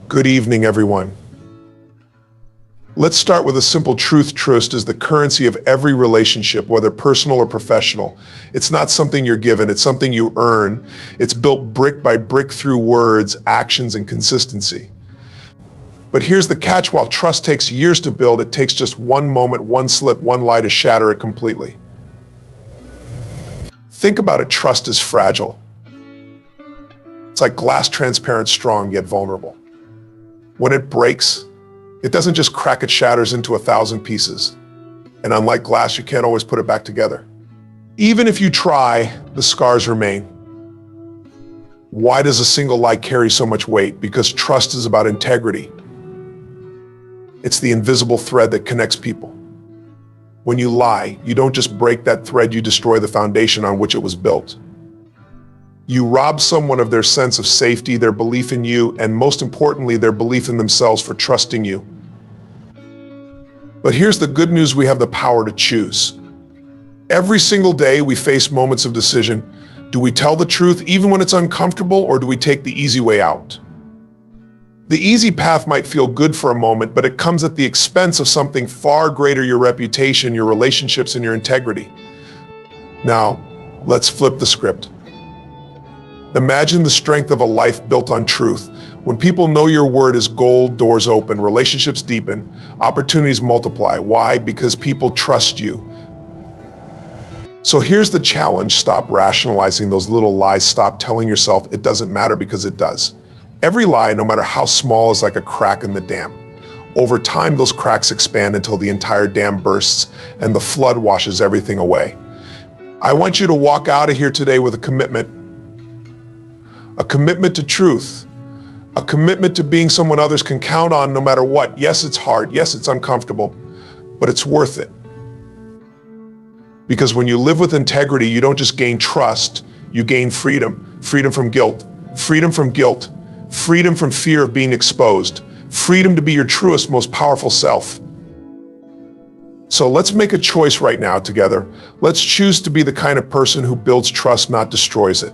Good evening, everyone. Let's start with a simple truth. Trust is the currency of every relationship, whether personal or professional. It's not something you're given, it's something you earn. It's built brick by brick through words, actions, and consistency. But here's the catch: while trust takes years to build, it takes just one moment, one slip, one lie to shatter it completely. Think about it. Trust is fragile. It's like glass, transparent, strong, yet vulnerable. When it breaks, it doesn't just crack, it shatters into 1,000 pieces. And unlike glass, you can't always put it back together. Even if you try, the scars remain. Why does a single lie carry so much weight? Because trust is about integrity. It's the invisible thread that connects people. When you lie, you don't just break that thread, you destroy the foundation on which it was built. You rob someone of their sense of safety, their belief in you, and most importantly, their belief in themselves for trusting you. But here's the good news: we have the power to choose. Every single day we face moments of decision. Do we tell the truth even when it's uncomfortable, or do we take the easy way out? The easy path might feel good for a moment, but it comes at the expense of something far greater: your reputation, your relationships, and your integrity. Now, let's flip the script. Imagine the strength of a life built on truth. When people know your word is gold, doors open, relationships deepen, opportunities multiply. Why? Because people trust you. So here's the challenge: stop rationalizing those little lies. Stop telling yourself it doesn't matter, because it does. Every lie, no matter how small, is like a crack in the dam. Over time, those cracks expand until the entire dam bursts and the flood washes everything away. I want you to walk out of here today with a commitment to truth, a commitment to being someone others can count on no matter what. Yes, it's hard. Yes, it's uncomfortable, but it's worth it. Because when you live with integrity, you don't just gain trust, you gain freedom. Freedom from guilt, freedom from guilt, freedom from fear of being exposed, freedom to be your truest, most powerful self. So let's make a choice right now together. Let's choose to be the kind of person who builds trust, not destroys it.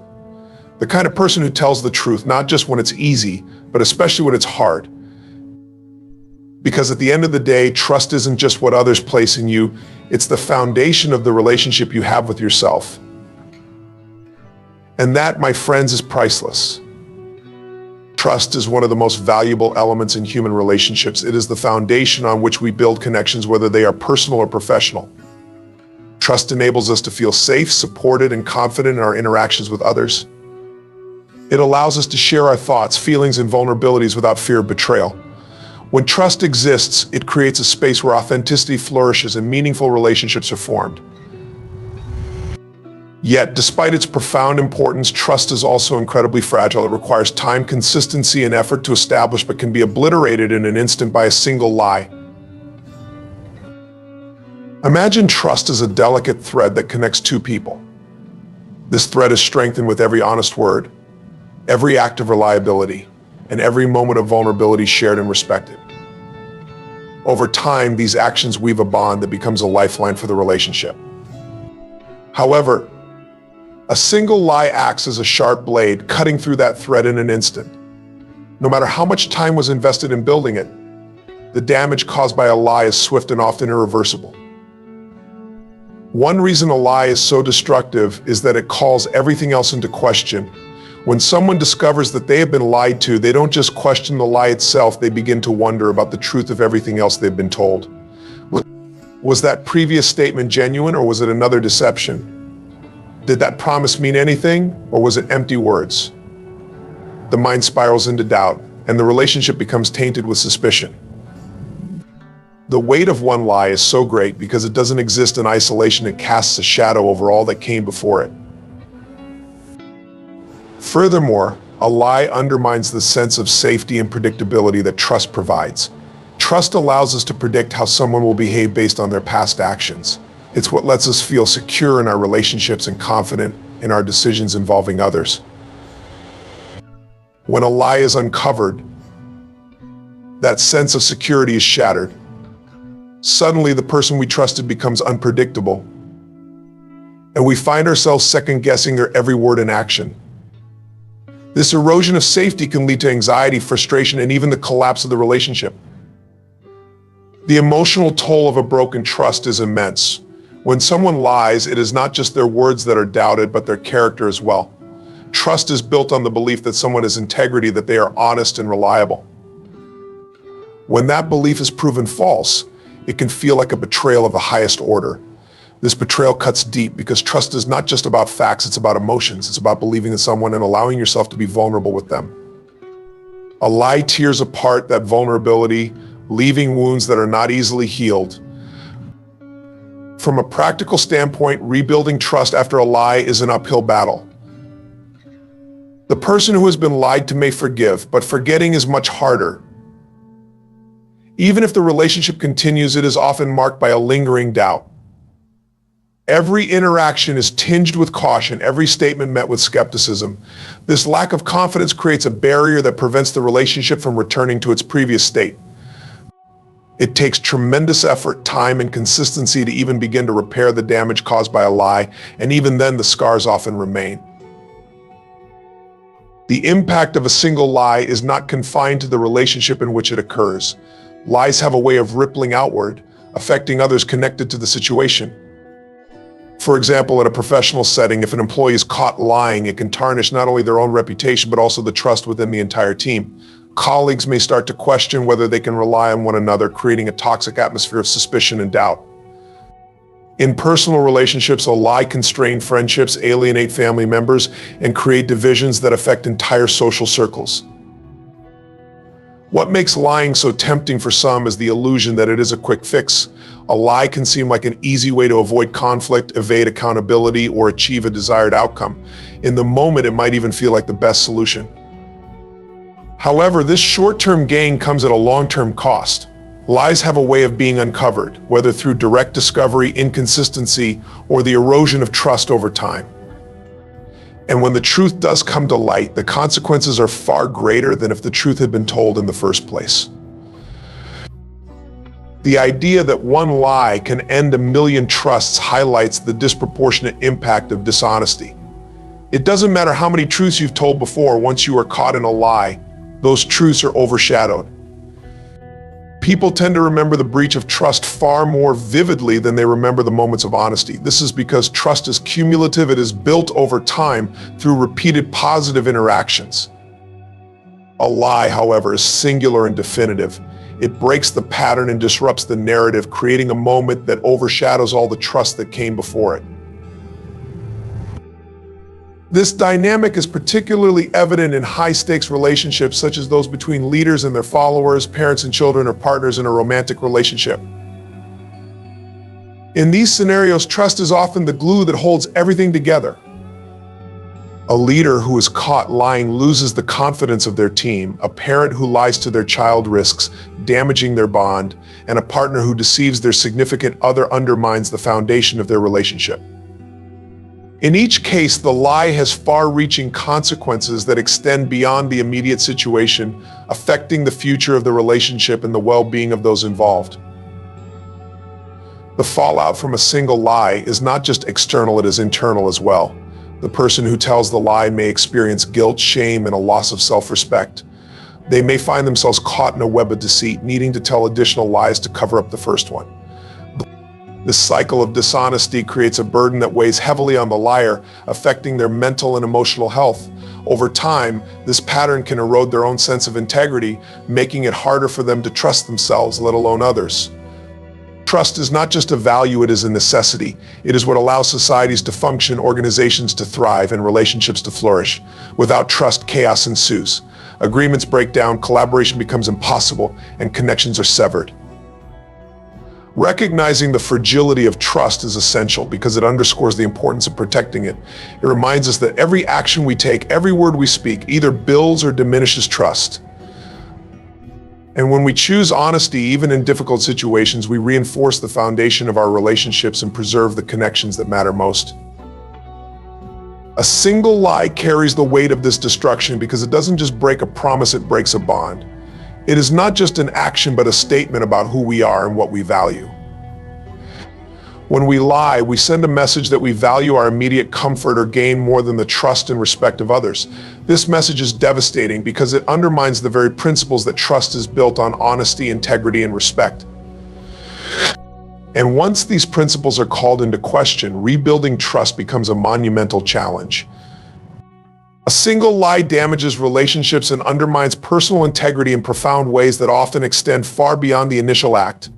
The kind of person who tells the truth, not just when it's easy, but especially when it's hard. Because at the end of the day, trust isn't just what others place in you, it's the foundation of the relationship you have with yourself. And that, my friends, is priceless. Trust is one of the most valuable elements in human relationships. It is the foundation on which we build connections, whether they are personal or professional. Trust enables us to feel safe, supported, and confident in our interactions with others. It allows us to share our thoughts, feelings, and vulnerabilities without fear of betrayal. When trust exists, it creates a space where authenticity flourishes and meaningful relationships are formed. Yet, despite its profound importance, trust is also incredibly fragile. It requires time, consistency, and effort to establish, but can be obliterated in an instant by a single lie. Imagine trust as a delicate thread that connects two people. This thread is strengthened with every honest word, every act of reliability, and every moment of vulnerability shared and respected. Over time, these actions weave a bond that becomes a lifeline for the relationship. However, a single lie acts as a sharp blade, cutting through that thread in an instant. No matter how much time was invested in building it, the damage caused by a lie is swift and often irreversible. One reason a lie is so destructive is that it calls everything else into question. When someone discovers that they have been lied to, they don't just question the lie itself, they begin to wonder about the truth of everything else they've been told. Was that previous statement genuine, or was it another deception? Did that promise mean anything, or was it empty words? The mind spirals into doubt, and the relationship becomes tainted with suspicion. The weight of one lie is so great because it doesn't exist in isolation, it casts a shadow over all that came before it. Furthermore, a lie undermines the sense of safety and predictability that trust provides. Trust allows us to predict how someone will behave based on their past actions. It's what lets us feel secure in our relationships and confident in our decisions involving others. When a lie is uncovered, that sense of security is shattered. Suddenly, the person we trusted becomes unpredictable, and we find ourselves second-guessing their every word and action. This erosion of safety can lead to anxiety, frustration, and even the collapse of the relationship. The emotional toll of a broken trust is immense. When someone lies, it is not just their words that are doubted, but their character as well. Trust is built on the belief that someone has integrity, that they are honest and reliable. When that belief is proven false, it can feel like a betrayal of the highest order. This betrayal cuts deep because trust is not just about facts, it's about emotions. It's about believing in someone and allowing yourself to be vulnerable with them. A lie tears apart that vulnerability, leaving wounds that are not easily healed. From a practical standpoint, rebuilding trust after a lie is an uphill battle. The person who has been lied to may forgive, but forgetting is much harder. Even if the relationship continues, it is often marked by a lingering doubt. Every interaction is tinged with caution, every statement met with skepticism. This lack of confidence creates a barrier that prevents the relationship from returning to its previous state. It takes tremendous effort, time, and consistency to even begin to repair the damage caused by a lie, and even then the scars often remain. The impact of a single lie is not confined to the relationship in which it occurs. Lies have a way of rippling outward, affecting others connected to the situation. For example, in a professional setting, if an employee is caught lying, it can tarnish not only their own reputation, but also the trust within the entire team. Colleagues may start to question whether they can rely on one another, creating a toxic atmosphere of suspicion and doubt. In personal relationships, a lie can strain friendships, alienate family members, and create divisions that affect entire social circles. What makes lying so tempting for some is the illusion that it is a quick fix. A lie can seem like an easy way to avoid conflict, evade accountability, or achieve a desired outcome. In the moment, it might even feel like the best solution. However, this short-term gain comes at a long-term cost. Lies have a way of being uncovered, whether through direct discovery, inconsistency, or the erosion of trust over time. And when the truth does come to light, the consequences are far greater than if the truth had been told in the first place. The idea that one lie can end a million trusts highlights the disproportionate impact of dishonesty. It doesn't matter how many truths you've told before, once you are caught in a lie, those truths are overshadowed. People tend to remember the breach of trust far more vividly than they remember the moments of honesty. This is because trust is cumulative. It is built over time through repeated positive interactions. A lie, however, is singular and definitive. It breaks the pattern and disrupts the narrative, creating a moment that overshadows all the trust that came before it. This dynamic is particularly evident in high-stakes relationships such as those between leaders and their followers, parents and children, or partners in a romantic relationship. In these scenarios, trust is often the glue that holds everything together. A leader who is caught lying loses the confidence of their team. A parent who lies to their child risks damaging their bond, and a partner who deceives their significant other undermines the foundation of their relationship. In each case, the lie has far-reaching consequences that extend beyond the immediate situation, affecting the future of the relationship and the well-being of those involved. The fallout from a single lie is not just external, it is internal as well. The person who tells the lie may experience guilt, shame, and a loss of self-respect. They may find themselves caught in a web of deceit, needing to tell additional lies to cover up the first one. This cycle of dishonesty creates a burden that weighs heavily on the liar, affecting their mental and emotional health. Over time, this pattern can erode their own sense of integrity, making it harder for them to trust themselves, let alone others. Trust is not just a value, it is a necessity. It is what allows societies to function, organizations to thrive, and relationships to flourish. Without trust, chaos ensues. Agreements break down, collaboration becomes impossible, and connections are severed. Recognizing the fragility of trust is essential because it underscores the importance of protecting it. It reminds us that every action we take, every word we speak, either builds or diminishes trust. And when we choose honesty, even in difficult situations, we reinforce the foundation of our relationships and preserve the connections that matter most. A single lie carries the weight of this destruction because it doesn't just break a promise, it breaks a bond. It is not just an action, but a statement about who we are and what we value. When we lie, we send a message that we value our immediate comfort or gain more than the trust and respect of others. This message is devastating because it undermines the very principles that trust is built on: honesty, integrity, and respect. And once these principles are called into question, rebuilding trust becomes a monumental challenge. A single lie damages relationships and undermines personal integrity in profound ways that often extend far beyond the initial act.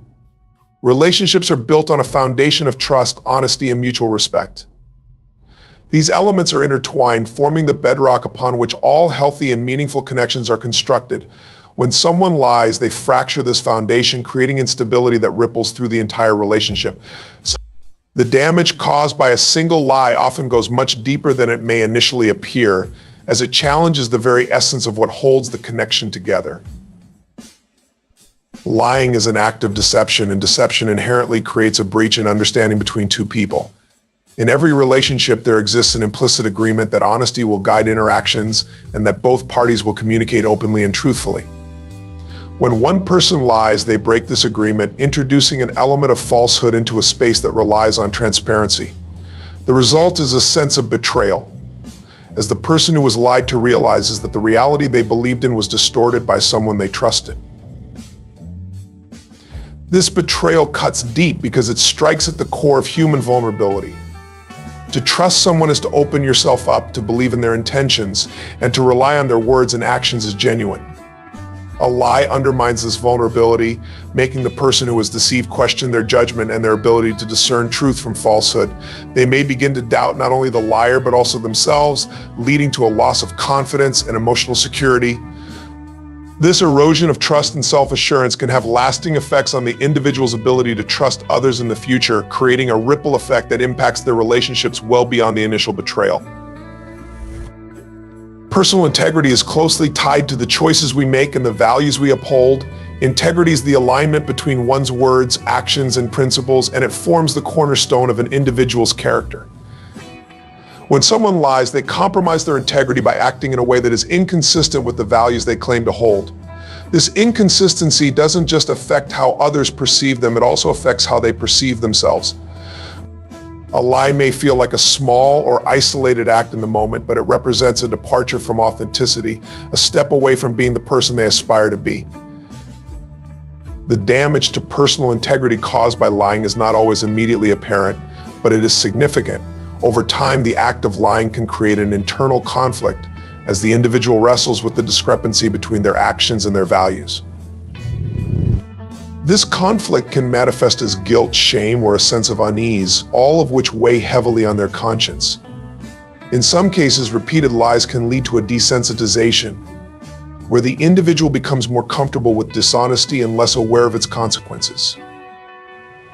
Relationships are built on a foundation of trust, honesty, and mutual respect. These elements are intertwined, forming the bedrock upon which all healthy and meaningful connections are constructed. When someone lies, they fracture this foundation, creating instability that ripples through the entire relationship. The damage caused by a single lie often goes much deeper than it may initially appear, as it challenges the very essence of what holds the connection together. Lying is an act of deception, and deception inherently creates a breach in understanding between two people. In every relationship, there exists an implicit agreement that honesty will guide interactions and that both parties will communicate openly and truthfully. When one person lies, they break this agreement, introducing an element of falsehood into a space that relies on transparency. The result is a sense of betrayal, as the person who was lied to realizes that the reality they believed in was distorted by someone they trusted. This betrayal cuts deep because it strikes at the core of human vulnerability. To trust someone is to open yourself up, to believe in their intentions, and to rely on their words and actions as genuine. A lie undermines this vulnerability, making the person who was deceived question their judgment and their ability to discern truth from falsehood. They may begin to doubt not only the liar, but also themselves, leading to a loss of confidence and emotional security. This erosion of trust and self-assurance can have lasting effects on the individual's ability to trust others in the future, creating a ripple effect that impacts their relationships well beyond the initial betrayal. Personal integrity is closely tied to the choices we make and the values we uphold. Integrity is the alignment between one's words, actions, and principles, and it forms the cornerstone of an individual's character. When someone lies, they compromise their integrity by acting in a way that is inconsistent with the values they claim to hold. This inconsistency doesn't just affect how others perceive them, it also affects how they perceive themselves. A lie may feel like a small or isolated act in the moment, but it represents a departure from authenticity, a step away from being the person they aspire to be. The damage to personal integrity caused by lying is not always immediately apparent, but it is significant. Over time, the act of lying can create an internal conflict as the individual wrestles with the discrepancy between their actions and their values. This conflict can manifest as guilt, shame, or a sense of unease, all of which weigh heavily on their conscience. In some cases, repeated lies can lead to a desensitization, where the individual becomes more comfortable with dishonesty and less aware of its consequences.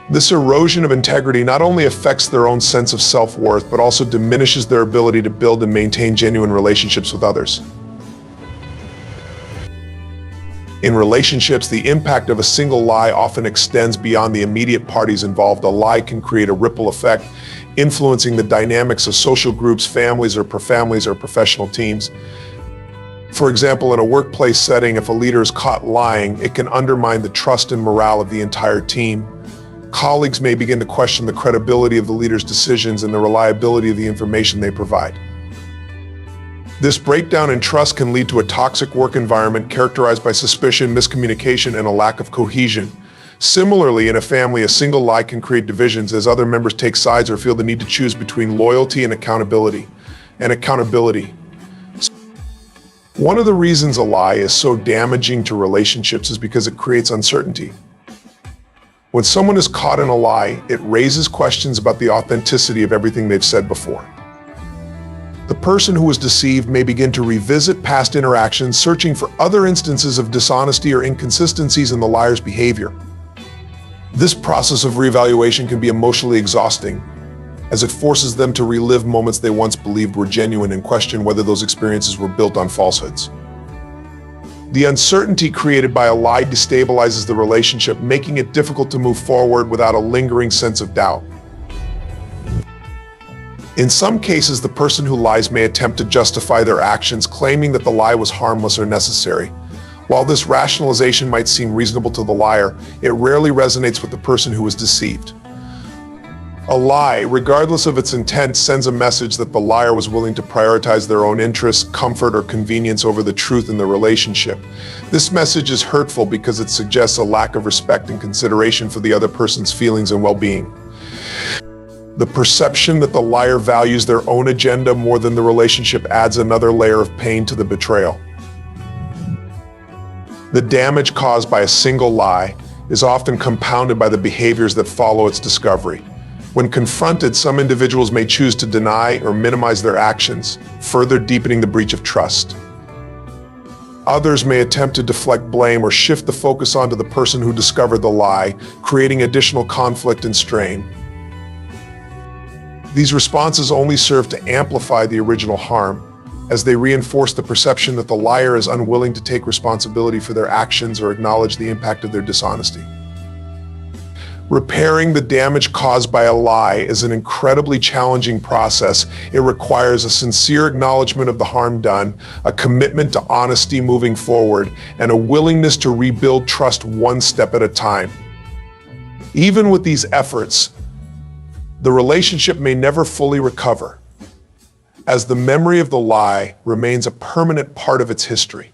This erosion of integrity not only affects their own sense of self-worth, but also diminishes their ability to build and maintain genuine relationships with others. In relationships, the impact of a single lie often extends beyond the immediate parties involved. A lie can create a ripple effect, influencing the dynamics of social groups, families or professional teams. For example, in a workplace setting, if a leader is caught lying, it can undermine the trust and morale of the entire team. Colleagues may begin to question the credibility of the leader's decisions and the reliability of the information they provide. This breakdown in trust can lead to a toxic work environment characterized by suspicion, miscommunication, and a lack of cohesion. Similarly, in a family, a single lie can create divisions as other members take sides or feel the need to choose between loyalty and accountability. One of the reasons a lie is so damaging to relationships is because it creates uncertainty. When someone is caught in a lie, it raises questions about the authenticity of everything they've said before. The person who was deceived may begin to revisit past interactions, searching for other instances of dishonesty or inconsistencies in the liar's behavior. This process of reevaluation can be emotionally exhausting, as it forces them to relive moments they once believed were genuine and question whether those experiences were built on falsehoods. The uncertainty created by a lie destabilizes the relationship, making it difficult to move forward without a lingering sense of doubt. In some cases, the person who lies may attempt to justify their actions, claiming that the lie was harmless or necessary. While this rationalization might seem reasonable to the liar, it rarely resonates with the person who was deceived. A lie, regardless of its intent, sends a message that the liar was willing to prioritize their own interests, comfort, or convenience over the truth in the relationship. This message is hurtful because it suggests a lack of respect and consideration for the other person's feelings and well-being. The perception that the liar values their own agenda more than the relationship adds another layer of pain to the betrayal. The damage caused by a single lie is often compounded by the behaviors that follow its discovery. When confronted, some individuals may choose to deny or minimize their actions, further deepening the breach of trust. Others may attempt to deflect blame or shift the focus onto the person who discovered the lie, creating additional conflict and strain. These responses only serve to amplify the original harm, as they reinforce the perception that the liar is unwilling to take responsibility for their actions or acknowledge the impact of their dishonesty. Repairing the damage caused by a lie is an incredibly challenging process. It requires a sincere acknowledgement of the harm done, a commitment to honesty moving forward, and a willingness to rebuild trust one step at a time. Even with these efforts, the relationship may never fully recover, as the memory of the lie remains a permanent part of its history.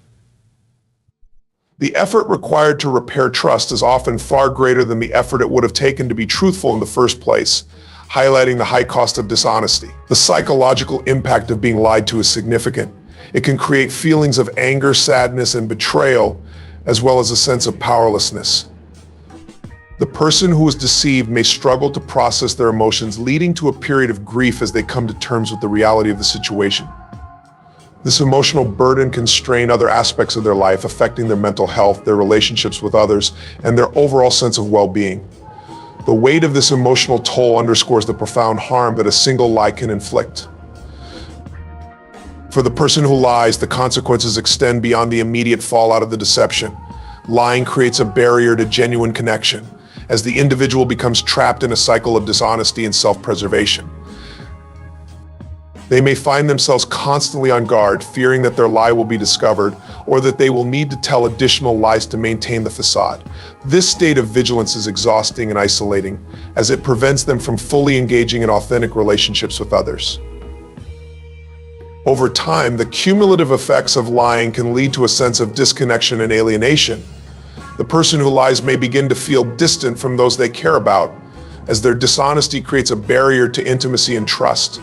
The effort required to repair trust is often far greater than the effort it would have taken to be truthful in the first place, highlighting the high cost of dishonesty. The psychological impact of being lied to is significant. It can create feelings of anger, sadness, and betrayal, as well as a sense of powerlessness. The person who is deceived may struggle to process their emotions, leading to a period of grief as they come to terms with the reality of the situation. This emotional burden can strain other aspects of their life, affecting their mental health, their relationships with others, and their overall sense of well-being. The weight of this emotional toll underscores the profound harm that a single lie can inflict. For the person who lies, the consequences extend beyond the immediate fallout of the deception. Lying creates a barrier to genuine connection, as the individual becomes trapped in a cycle of dishonesty and self-preservation. They may find themselves constantly on guard, fearing that their lie will be discovered, or that they will need to tell additional lies to maintain the facade. This state of vigilance is exhausting and isolating, as it prevents them from fully engaging in authentic relationships with others. Over time, the cumulative effects of lying can lead to a sense of disconnection and alienation. The person who lies may begin to feel distant from those they care about, as their dishonesty creates a barrier to intimacy and trust.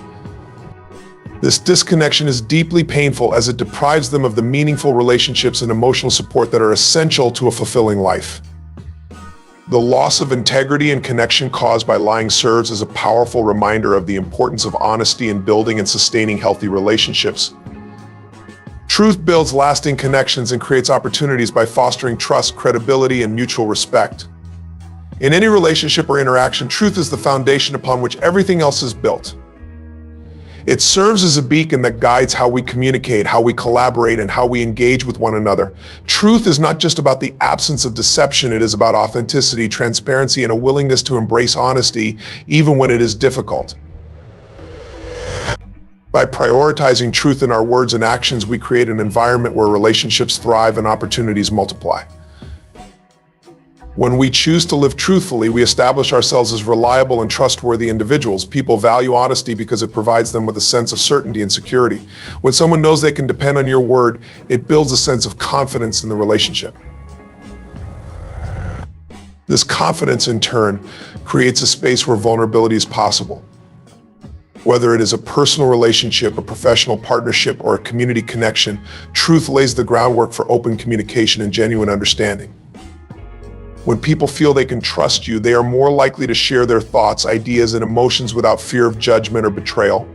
This disconnection is deeply painful, as it deprives them of the meaningful relationships and emotional support that are essential to a fulfilling life. The loss of integrity and connection caused by lying serves as a powerful reminder of the importance of honesty in building and sustaining healthy relationships. Truth builds lasting connections and creates opportunities by fostering trust, credibility, and mutual respect. In any relationship or interaction, truth is the foundation upon which everything else is built. It serves as a beacon that guides how we communicate, how we collaborate, and how we engage with one another. Truth is not just about the absence of deception, it is about authenticity, transparency, and a willingness to embrace honesty, even when it is difficult. By prioritizing truth in our words and actions, we create an environment where relationships thrive and opportunities multiply. When we choose to live truthfully, we establish ourselves as reliable and trustworthy individuals. People value honesty because it provides them with a sense of certainty and security. When someone knows they can depend on your word, it builds a sense of confidence in the relationship. This confidence, in turn, creates a space where vulnerability is possible. Whether it is a personal relationship, a professional partnership, or a community connection, truth lays the groundwork for open communication and genuine understanding. When people feel they can trust you, they are more likely to share their thoughts, ideas, and emotions without fear of judgment or betrayal.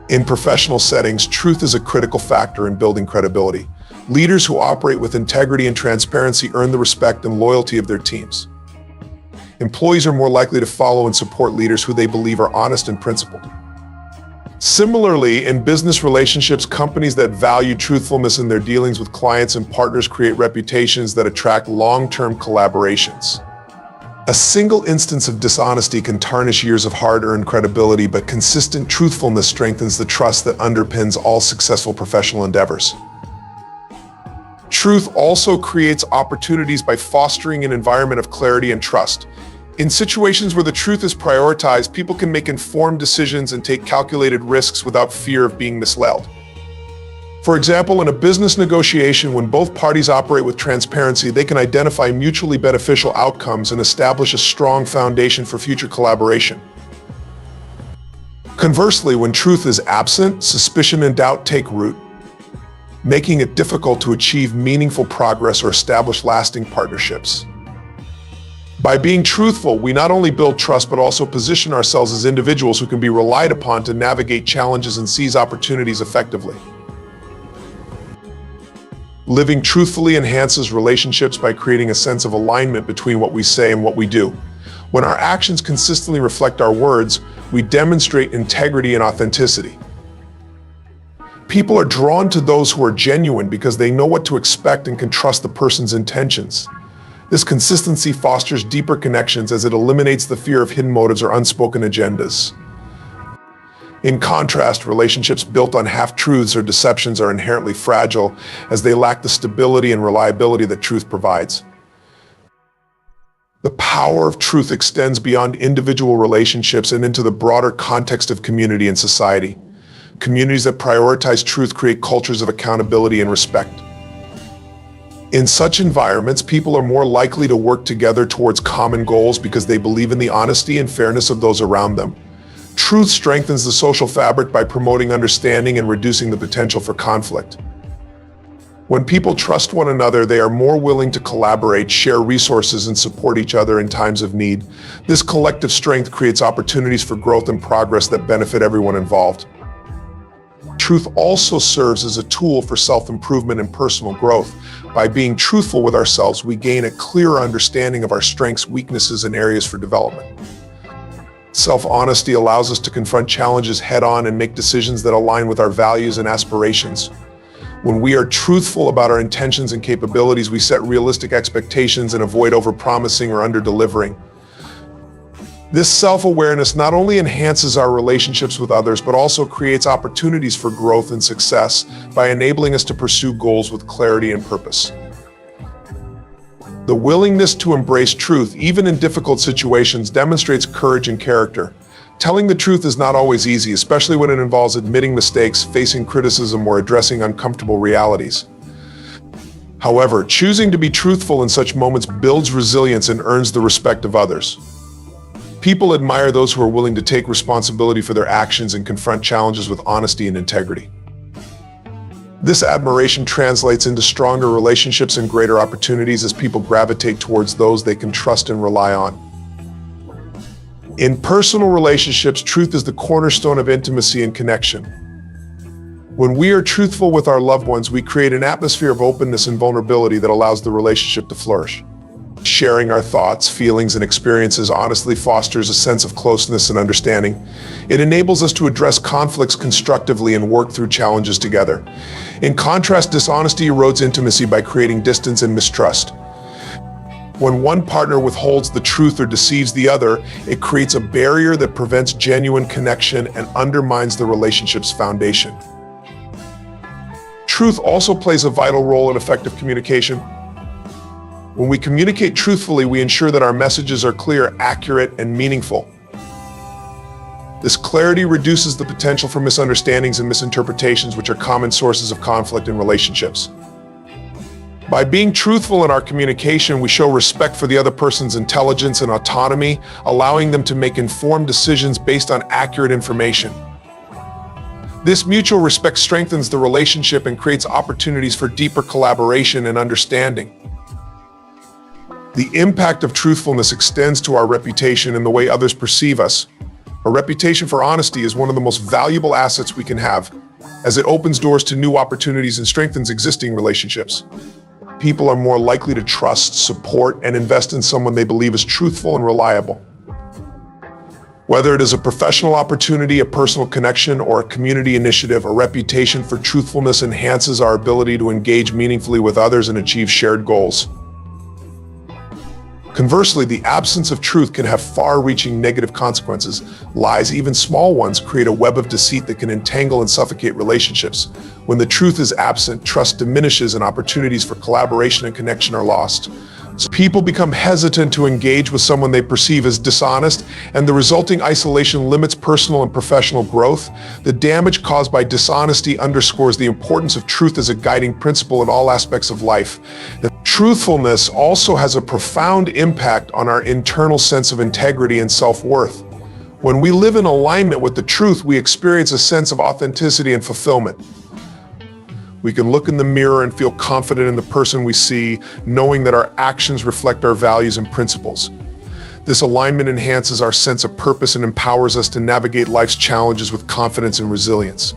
In professional settings, truth is a critical factor in building credibility. Leaders who operate with integrity and transparency earn the respect and loyalty of their teams. Employees are more likely to follow and support leaders who they believe are honest and principled. Similarly, in business relationships, companies that value truthfulness in their dealings with clients and partners create reputations that attract long-term collaborations. A single instance of dishonesty can tarnish years of hard-earned credibility, but consistent truthfulness strengthens the trust that underpins all successful professional endeavors. Truth also creates opportunities by fostering an environment of clarity and trust. In situations where the truth is prioritized, people can make informed decisions and take calculated risks without fear of being misled. For example, in a business negotiation, when both parties operate with transparency, they can identify mutually beneficial outcomes and establish a strong foundation for future collaboration. Conversely, when truth is absent, suspicion and doubt take root, making it difficult to achieve meaningful progress or establish lasting partnerships. By being truthful, we not only build trust, but also position ourselves as individuals who can be relied upon to navigate challenges and seize opportunities effectively. Living truthfully enhances relationships by creating a sense of alignment between what we say and what we do. When our actions consistently reflect our words, we demonstrate integrity and authenticity. People are drawn to those who are genuine because they know what to expect and can trust the person's intentions. This consistency fosters deeper connections as it eliminates the fear of hidden motives or unspoken agendas. In contrast, relationships built on half-truths or deceptions are inherently fragile as they lack the stability and reliability that truth provides. The power of truth extends beyond individual relationships and into the broader context of community and society. Communities that prioritize truth create cultures of accountability and respect. In such environments, people are more likely to work together towards common goals because they believe in the honesty and fairness of those around them. Truth strengthens the social fabric by promoting understanding and reducing the potential for conflict. When people trust one another, they are more willing to collaborate, share resources, and support each other in times of need. This collective strength creates opportunities for growth and progress that benefit everyone involved. Truth also serves as a tool for self-improvement and personal growth. By being truthful with ourselves, we gain a clearer understanding of our strengths, weaknesses, and areas for development. Self-honesty allows us to confront challenges head-on and make decisions that align with our values and aspirations. When we are truthful about our intentions and capabilities, we set realistic expectations and avoid overpromising or under-delivering. This self-awareness not only enhances our relationships with others, but also creates opportunities for growth and success by enabling us to pursue goals with clarity and purpose. The willingness to embrace truth, even in difficult situations, demonstrates courage and character. Telling the truth is not always easy, especially when it involves admitting mistakes, facing criticism, or addressing uncomfortable realities. However, choosing to be truthful in such moments builds resilience and earns the respect of others. People admire those who are willing to take responsibility for their actions and confront challenges with honesty and integrity. This admiration translates into stronger relationships and greater opportunities as people gravitate towards those they can trust and rely on. In personal relationships, truth is the cornerstone of intimacy and connection. When we are truthful with our loved ones, we create an atmosphere of openness and vulnerability that allows the relationship to flourish. Sharing our thoughts, feelings, and experiences honestly fosters a sense of closeness and understanding. It enables us to address conflicts constructively and work through challenges together. In contrast, dishonesty erodes intimacy by creating distance and mistrust. When one partner withholds the truth or deceives the other, it creates a barrier that prevents genuine connection and undermines the relationship's foundation. Truth also plays a vital role in effective communication. When we communicate truthfully, we ensure that our messages are clear, accurate, and meaningful. This clarity reduces the potential for misunderstandings and misinterpretations, which are common sources of conflict in relationships. By being truthful in our communication, we show respect for the other person's intelligence and autonomy, allowing them to make informed decisions based on accurate information. This mutual respect strengthens the relationship and creates opportunities for deeper collaboration and understanding. The impact of truthfulness extends to our reputation and the way others perceive us. A reputation for honesty is one of the most valuable assets we can have, as it opens doors to new opportunities and strengthens existing relationships. People are more likely to trust, support, and invest in someone they believe is truthful and reliable. Whether it is a professional opportunity, a personal connection, or a community initiative, a reputation for truthfulness enhances our ability to engage meaningfully with others and achieve shared goals. Conversely, the absence of truth can have far-reaching negative consequences. Lies, even small ones, create a web of deceit that can entangle and suffocate relationships. When the truth is absent, trust diminishes and opportunities for collaboration and connection are lost. So people become hesitant to engage with someone they perceive as dishonest, and the resulting isolation limits personal and professional growth. The damage caused by dishonesty underscores the importance of truth as a guiding principle in all aspects of life. Truthfulness also has a profound impact on our internal sense of integrity and self-worth. When we live in alignment with the truth, we experience a sense of authenticity and fulfillment. We can look in the mirror and feel confident in the person we see, knowing that our actions reflect our values and principles. This alignment enhances our sense of purpose and empowers us to navigate life's challenges with confidence and resilience.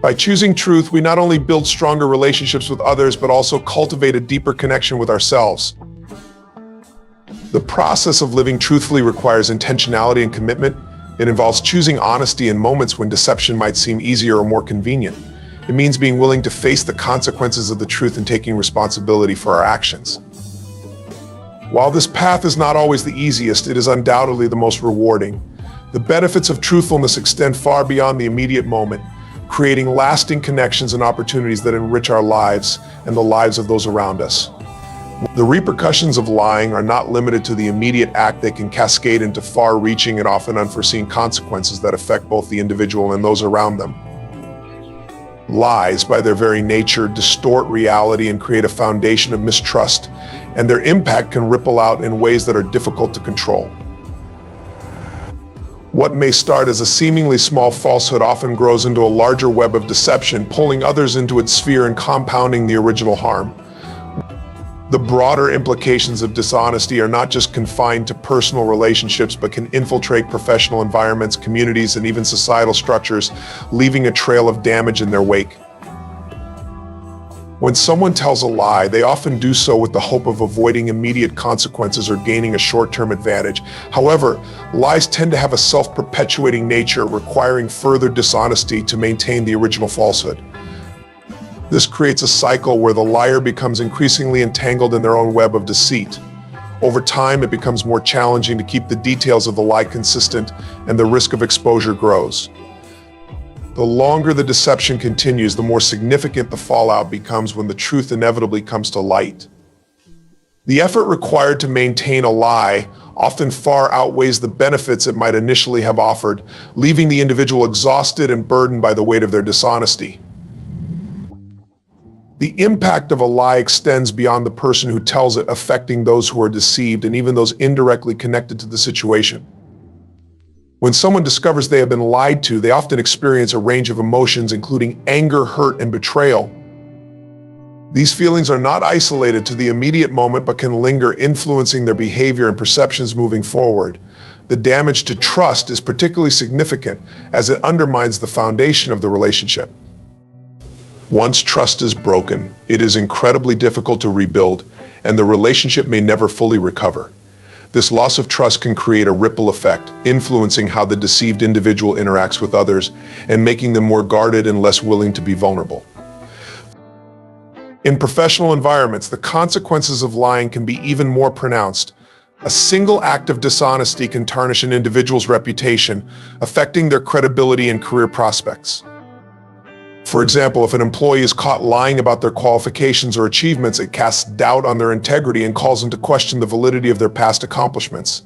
By choosing truth, we not only build stronger relationships with others, but also cultivate a deeper connection with ourselves. The process of living truthfully requires intentionality and commitment. It involves choosing honesty in moments when deception might seem easier or more convenient. It means being willing to face the consequences of the truth and taking responsibility for our actions. While this path is not always the easiest, it is undoubtedly the most rewarding. The benefits of truthfulness extend far beyond the immediate moment, creating lasting connections and opportunities that enrich our lives and the lives of those around us. The repercussions of lying are not limited to the immediate act. They can cascade into far-reaching and often unforeseen consequences that affect both the individual and those around them. Lies, by their very nature, distort reality and create a foundation of mistrust, and their impact can ripple out in ways that are difficult to control. What may start as a seemingly small falsehood often grows into a larger web of deception, pulling others into its sphere and compounding the original harm. The broader implications of dishonesty are not just confined to personal relationships, but can infiltrate professional environments, communities, and even societal structures, leaving a trail of damage in their wake. When someone tells a lie, they often do so with the hope of avoiding immediate consequences or gaining a short-term advantage. However, lies tend to have a self-perpetuating nature, requiring further dishonesty to maintain the original falsehood. This creates a cycle where the liar becomes increasingly entangled in their own web of deceit. Over time, it becomes more challenging to keep the details of the lie consistent, and the risk of exposure grows. The longer the deception continues, the more significant the fallout becomes when the truth inevitably comes to light. The effort required to maintain a lie often far outweighs the benefits it might initially have offered, leaving the individual exhausted and burdened by the weight of their dishonesty. The impact of a lie extends beyond the person who tells it, affecting those who are deceived and even those indirectly connected to the situation. When someone discovers they have been lied to, they often experience a range of emotions, including anger, hurt, and betrayal. These feelings are not isolated to the immediate moment, but can linger, influencing their behavior and perceptions moving forward. The damage to trust is particularly significant, as it undermines the foundation of the relationship. Once trust is broken, it is incredibly difficult to rebuild, and the relationship may never fully recover. This loss of trust can create a ripple effect, influencing how the deceived individual interacts with others and making them more guarded and less willing to be vulnerable. In professional environments, the consequences of lying can be even more pronounced. A single act of dishonesty can tarnish an individual's reputation, affecting their credibility and career prospects. For example, if an employee is caught lying about their qualifications or achievements, it casts doubt on their integrity and calls into question the validity of their past accomplishments.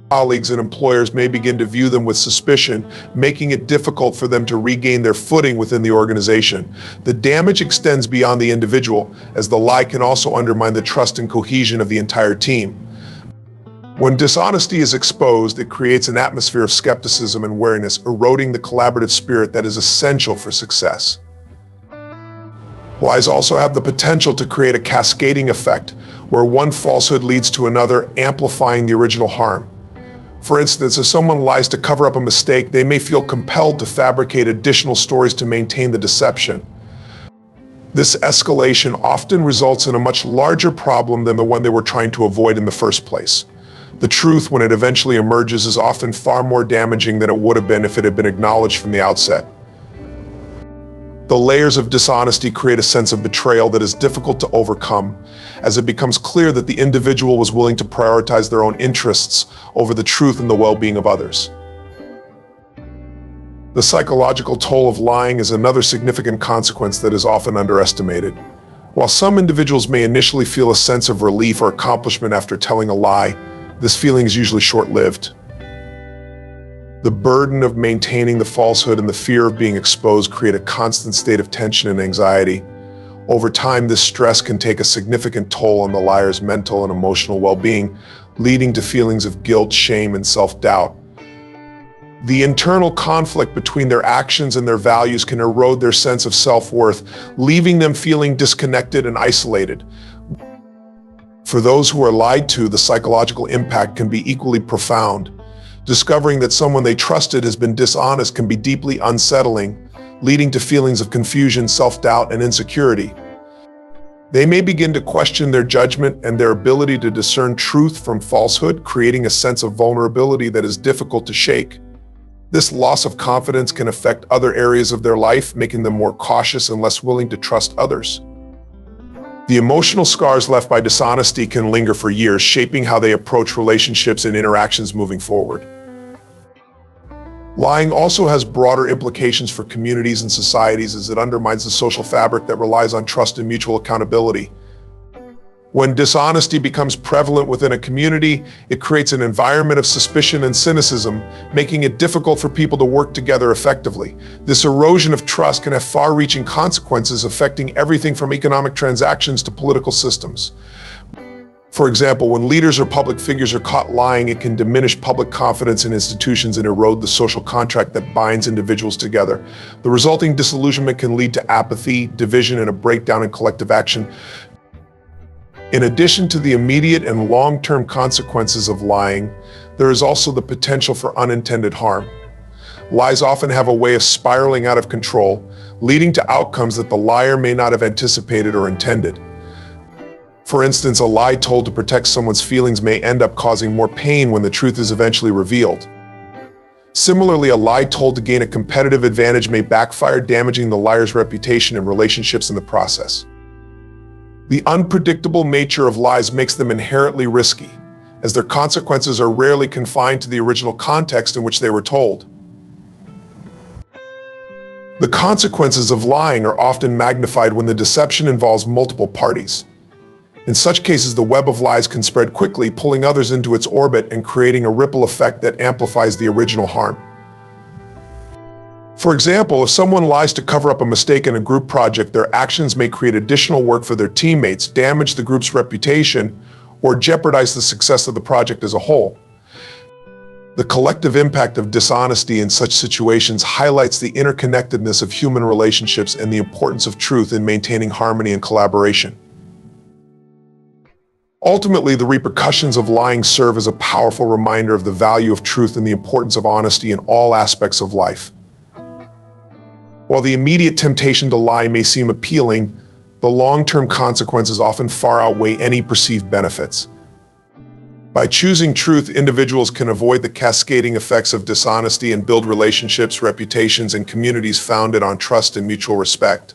Colleagues and employers may begin to view them with suspicion, making it difficult for them to regain their footing within the organization. The damage extends beyond the individual, as the lie can also undermine the trust and cohesion of the entire team. When dishonesty is exposed, it creates an atmosphere of skepticism and wariness, eroding the collaborative spirit that is essential for success. Lies also have the potential to create a cascading effect, where one falsehood leads to another, amplifying the original harm. For instance, if someone lies to cover up a mistake, they may feel compelled to fabricate additional stories to maintain the deception. This escalation often results in a much larger problem than the one they were trying to avoid in the first place. The truth, when it eventually emerges, is often far more damaging than it would have been if it had been acknowledged from the outset. The layers of dishonesty create a sense of betrayal that is difficult to overcome, as it becomes clear that the individual was willing to prioritize their own interests over the truth and the well-being of others. The psychological toll of lying is another significant consequence that is often underestimated. While some individuals may initially feel a sense of relief or accomplishment after telling a lie, this feeling is usually short-lived. The burden of maintaining the falsehood and the fear of being exposed create a constant state of tension and anxiety. Over time, this stress can take a significant toll on the liar's mental and emotional well-being, leading to feelings of guilt, shame, and self-doubt. The internal conflict between their actions and their values can erode their sense of self-worth, leaving them feeling disconnected and isolated. For those who are lied to, the psychological impact can be equally profound. Discovering that someone they trusted has been dishonest can be deeply unsettling, leading to feelings of confusion, self-doubt, and insecurity. They may begin to question their judgment and their ability to discern truth from falsehood, creating a sense of vulnerability that is difficult to shake. This loss of confidence can affect other areas of their life, making them more cautious and less willing to trust others. The emotional scars left by dishonesty can linger for years, shaping how they approach relationships and interactions moving forward. Lying also has broader implications for communities and societies as it undermines the social fabric that relies on trust and mutual accountability. When dishonesty becomes prevalent within a community, it creates an environment of suspicion and cynicism, making it difficult for people to work together effectively. This erosion of trust can have far-reaching consequences affecting everything from economic transactions to political systems. For example, when leaders or public figures are caught lying, it can diminish public confidence in institutions and erode the social contract that binds individuals together. The resulting disillusionment can lead to apathy, division, and a breakdown in collective action. In addition to the immediate and long-term consequences of lying, there is also the potential for unintended harm. Lies often have a way of spiraling out of control, leading to outcomes that the liar may not have anticipated or intended. For instance, a lie told to protect someone's feelings may end up causing more pain when the truth is eventually revealed. Similarly, a lie told to gain a competitive advantage may backfire, damaging the liar's reputation and relationships in the process. The unpredictable nature of lies makes them inherently risky, as their consequences are rarely confined to the original context in which they were told. The consequences of lying are often magnified when the deception involves multiple parties. In such cases, the web of lies can spread quickly, pulling others into its orbit and creating a ripple effect that amplifies the original harm. For example, if someone lies to cover up a mistake in a group project, their actions may create additional work for their teammates, damage the group's reputation, or jeopardize the success of the project as a whole. The collective impact of dishonesty in such situations highlights the interconnectedness of human relationships and the importance of truth in maintaining harmony and collaboration. Ultimately, the repercussions of lying serve as a powerful reminder of the value of truth and the importance of honesty in all aspects of life. While the immediate temptation to lie may seem appealing, the long-term consequences often far outweigh any perceived benefits. By choosing truth, individuals can avoid the cascading effects of dishonesty and build relationships, reputations, and communities founded on trust and mutual respect.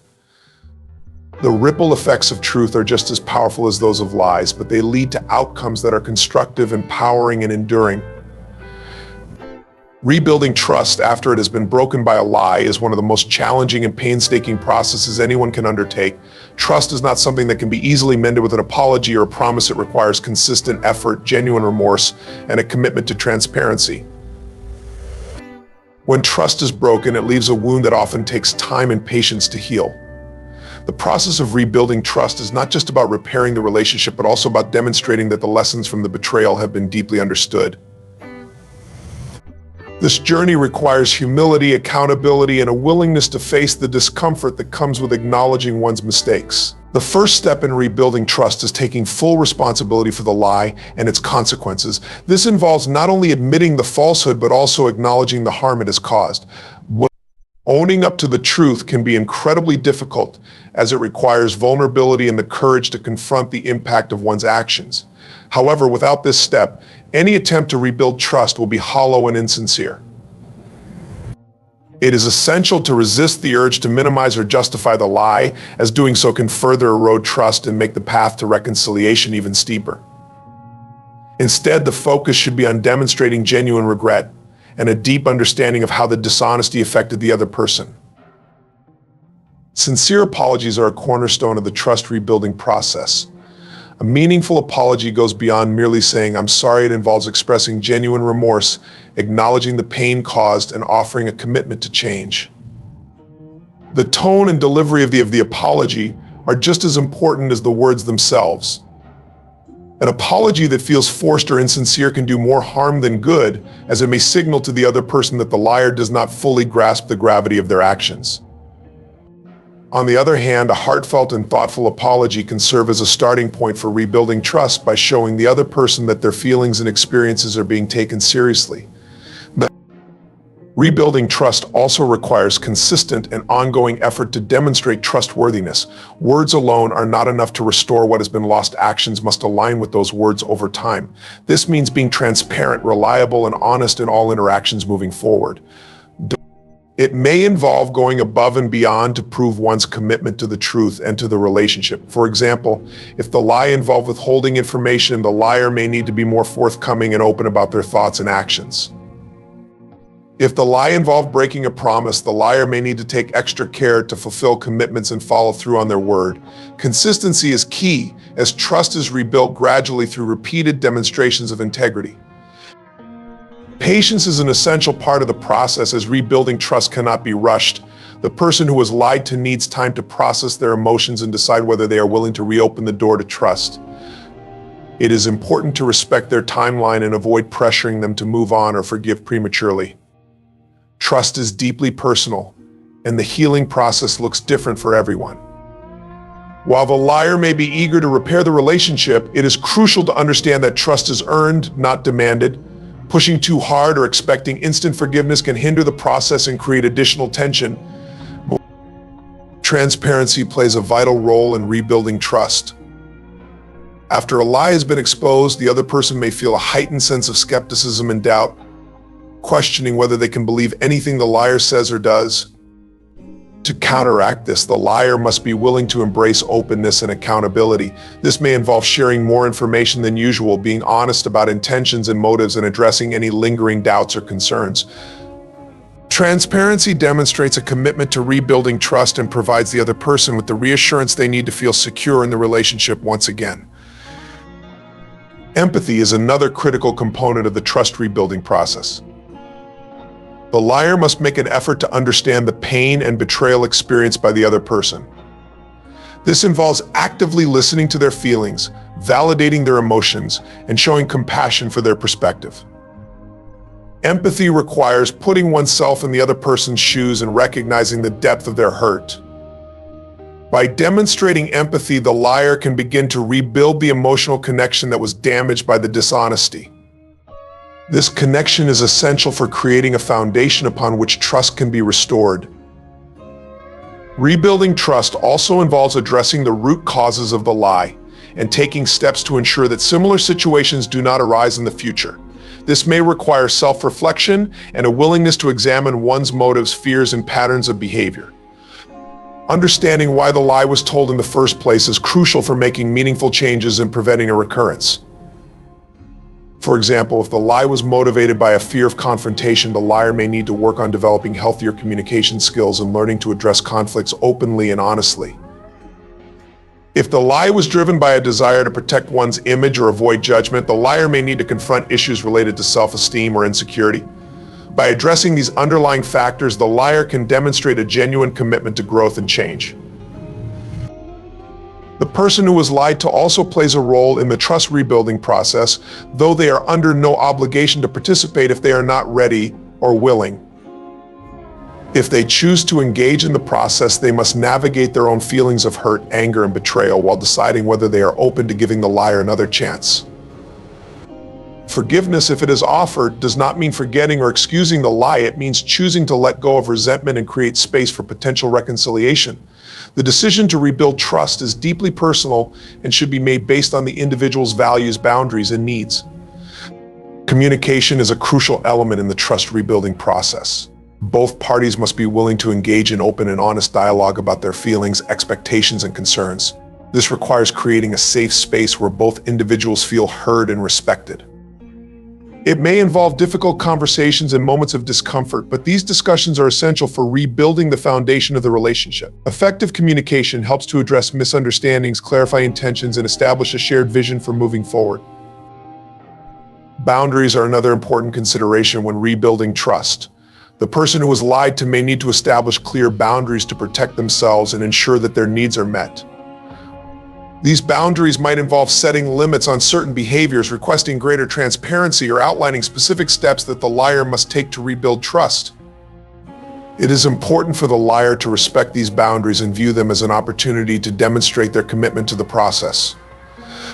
The ripple effects of truth are just as powerful as those of lies, but they lead to outcomes that are constructive, empowering, and enduring. Rebuilding trust after it has been broken by a lie is one of the most challenging and painstaking processes anyone can undertake. Trust is not something that can be easily mended with an apology or a promise. It requires consistent effort, genuine remorse, and a commitment to transparency. When trust is broken, it leaves a wound that often takes time and patience to heal. The process of rebuilding trust is not just about repairing the relationship, but also about demonstrating that the lessons from the betrayal have been deeply understood. This journey requires humility, accountability, and a willingness to face the discomfort that comes with acknowledging one's mistakes. The first step in rebuilding trust is taking full responsibility for the lie and its consequences. This involves not only admitting the falsehood, but also acknowledging the harm it has caused. Owning up to the truth can be incredibly difficult, as it requires vulnerability and the courage to confront the impact of one's actions. However, without this step, any attempt to rebuild trust will be hollow and insincere. It is essential to resist the urge to minimize or justify the lie, as doing so can further erode trust and make the path to reconciliation even steeper. Instead, the focus should be on demonstrating genuine regret and a deep understanding of how the dishonesty affected the other person. Sincere apologies are a cornerstone of the trust rebuilding process. A meaningful apology goes beyond merely saying, "I'm sorry." It involves expressing genuine remorse, acknowledging the pain caused, and offering a commitment to change. The tone and delivery of the apology are just as important as the words themselves. An apology that feels forced or insincere can do more harm than good, as it may signal to the other person that the liar does not fully grasp the gravity of their actions. On the other hand, a heartfelt and thoughtful apology can serve as a starting point for rebuilding trust by showing the other person that their feelings and experiences are being taken seriously. Rebuilding trust also requires consistent and ongoing effort to demonstrate trustworthiness. Words alone are not enough to restore what has been lost. Actions must align with those words over time. This means being transparent, reliable, and honest in all interactions moving forward. It may involve going above and beyond to prove one's commitment to the truth and to the relationship. For example, if the lie involved withholding information, the liar may need to be more forthcoming and open about their thoughts and actions. If the lie involved breaking a promise, the liar may need to take extra care to fulfill commitments and follow through on their word. Consistency is key, as trust is rebuilt gradually through repeated demonstrations of integrity. Patience is an essential part of the process, as rebuilding trust cannot be rushed. The person who was lied to needs time to process their emotions and decide whether they are willing to reopen the door to trust. It is important to respect their timeline and avoid pressuring them to move on or forgive prematurely. Trust is deeply personal, and the healing process looks different for everyone. While the liar may be eager to repair the relationship, it is crucial to understand that trust is earned, not demanded. Pushing too hard or expecting instant forgiveness can hinder the process and create additional tension. Transparency plays a vital role in rebuilding trust. After a lie has been exposed, the other person may feel a heightened sense of skepticism and doubt, questioning whether they can believe anything the liar says or does. To counteract this, the liar must be willing to embrace openness and accountability. This may involve sharing more information than usual, being honest about intentions and motives, and addressing any lingering doubts or concerns. Transparency demonstrates a commitment to rebuilding trust and provides the other person with the reassurance they need to feel secure in the relationship once again. Empathy is another critical component of the trust rebuilding process. The liar must make an effort to understand the pain and betrayal experienced by the other person. This involves actively listening to their feelings, validating their emotions, and showing compassion for their perspective. Empathy requires putting oneself in the other person's shoes and recognizing the depth of their hurt. By demonstrating empathy, the liar can begin to rebuild the emotional connection that was damaged by the dishonesty. This connection is essential for creating a foundation upon which trust can be restored. Rebuilding trust also involves addressing the root causes of the lie and taking steps to ensure that similar situations do not arise in the future. This may require self-reflection and a willingness to examine one's motives, fears, and patterns of behavior. Understanding why the lie was told in the first place is crucial for making meaningful changes and preventing a recurrence. For example, if the lie was motivated by a fear of confrontation, the liar may need to work on developing healthier communication skills and learning to address conflicts openly and honestly. If the lie was driven by a desire to protect one's image or avoid judgment, the liar may need to confront issues related to self-esteem or insecurity. By addressing these underlying factors, the liar can demonstrate a genuine commitment to growth and change. The person who was lied to also plays a role in the trust rebuilding process, though they are under no obligation to participate if they are not ready or willing. If they choose to engage in the process, they must navigate their own feelings of hurt, anger, and betrayal while deciding whether they are open to giving the liar another chance. Forgiveness, if it is offered, does not mean forgetting or excusing the lie. It means choosing to let go of resentment and create space for potential reconciliation. The decision to rebuild trust is deeply personal and should be made based on the individual's values, boundaries, and needs. Communication is a crucial element in the trust rebuilding process. Both parties must be willing to engage in open and honest dialogue about their feelings, expectations, and concerns. This requires creating a safe space where both individuals feel heard and respected. It may involve difficult conversations and moments of discomfort, but these discussions are essential for rebuilding the foundation of the relationship. Effective communication helps to address misunderstandings, clarify intentions, and establish a shared vision for moving forward. Boundaries are another important consideration when rebuilding trust. The person who was lied to may need to establish clear boundaries to protect themselves and ensure that their needs are met. These boundaries might involve setting limits on certain behaviors, requesting greater transparency, or outlining specific steps that the liar must take to rebuild trust. It is important for the liar to respect these boundaries and view them as an opportunity to demonstrate their commitment to the process.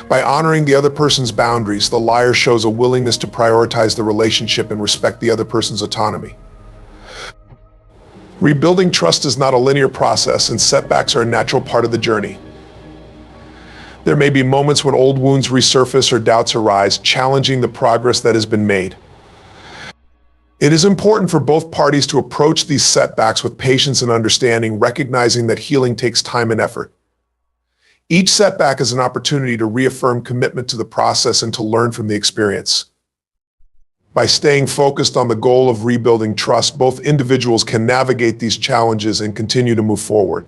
By honoring the other person's boundaries, the liar shows a willingness to prioritize the relationship and respect the other person's autonomy. Rebuilding trust is not a linear process, and setbacks are a natural part of the journey. There may be moments when old wounds resurface or doubts arise, challenging the progress that has been made. It is important for both parties to approach these setbacks with patience and understanding, recognizing that healing takes time and effort. Each setback is an opportunity to reaffirm commitment to the process and to learn from the experience. By staying focused on the goal of rebuilding trust, both individuals can navigate these challenges and continue to move forward.